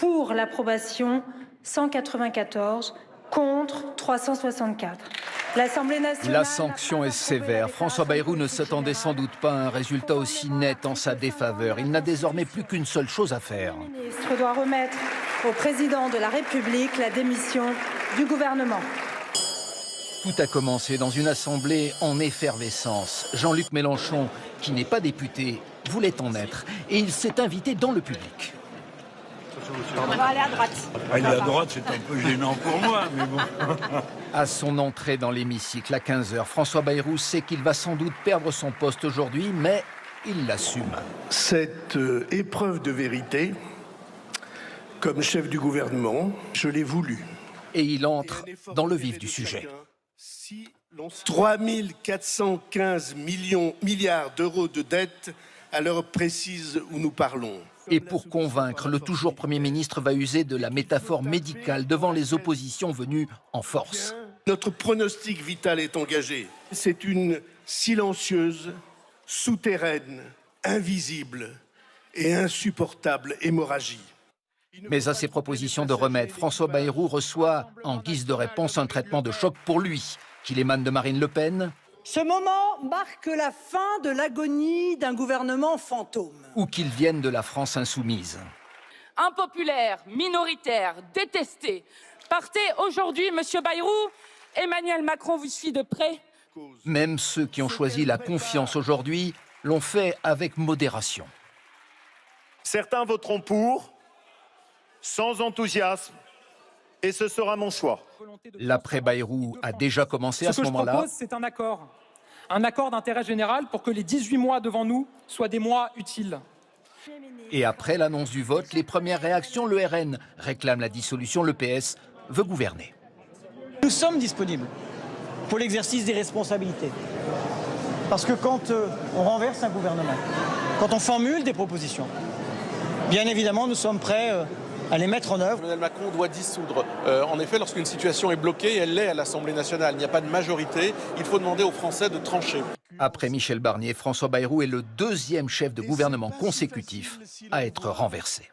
pour l'approbation 194, contre 364. L'Assemblée nationale... La sanction est sévère. François Bayrou ne s'attendait sans doute pas à un résultat aussi net en sa défaveur. Il n'a désormais plus qu'une seule chose à faire. Le ministre doit remettre au président de la République la démission du gouvernement. Tout a commencé dans une assemblée en effervescence. Jean-Luc Mélenchon, qui n'est pas député, voulait en être. Et il s'est invité dans le public. On va aller à droite. Aller à droite, c'est un peu gênant pour moi, mais bon. À son entrée dans l'hémicycle à 15 h, François Bayrou sait qu'il va sans doute perdre son poste aujourd'hui, mais il l'assume. Cette épreuve de vérité, comme chef du gouvernement, je l'ai voulu. Et il entre dans le vif du sujet. 3 415 milliards d'euros de dettes à l'heure précise où nous parlons. Et pour convaincre, le toujours Premier ministre va user de la métaphore médicale devant les oppositions venues en force. Notre pronostic vital est engagé. C'est une silencieuse, souterraine, invisible et insupportable hémorragie. Mais à ces propositions de remède, François Bayrou reçoit en guise de réponse un traitement de choc pour lui, qu'il émane de Marine Le Pen. Ce moment marque la fin de l'agonie d'un gouvernement fantôme. Ou qu'il vienne de la France insoumise. Impopulaire, minoritaire, détesté. Partez aujourd'hui, monsieur Bayrou. Emmanuel Macron vous suit de près. Même ceux qui ont choisi la confiance aujourd'hui l'ont fait avec modération. Certains voteront pour, sans enthousiasme, et ce sera mon choix. L'après-Bayrou a déjà commencé à ce moment-là. Ce que je propose, c'est un accord d'intérêt général pour que les 18 mois devant nous soient des mois utiles. Et après l'annonce du vote, les premières réactions, le RN réclame la dissolution, le PS veut gouverner. Nous sommes disponibles pour l'exercice des responsabilités. Parce que quand on renverse un gouvernement, quand on formule des propositions, bien évidemment, nous sommes prêts à les mettre en œuvre. Emmanuel Macron doit dissoudre. En effet, lorsqu'une situation est bloquée, elle l'est à l'Assemblée nationale. Il n'y a pas de majorité. Il faut demander aux Français de trancher. Après Michel Barnier, François Bayrou est le deuxième chef de gouvernement consécutif à être renversé.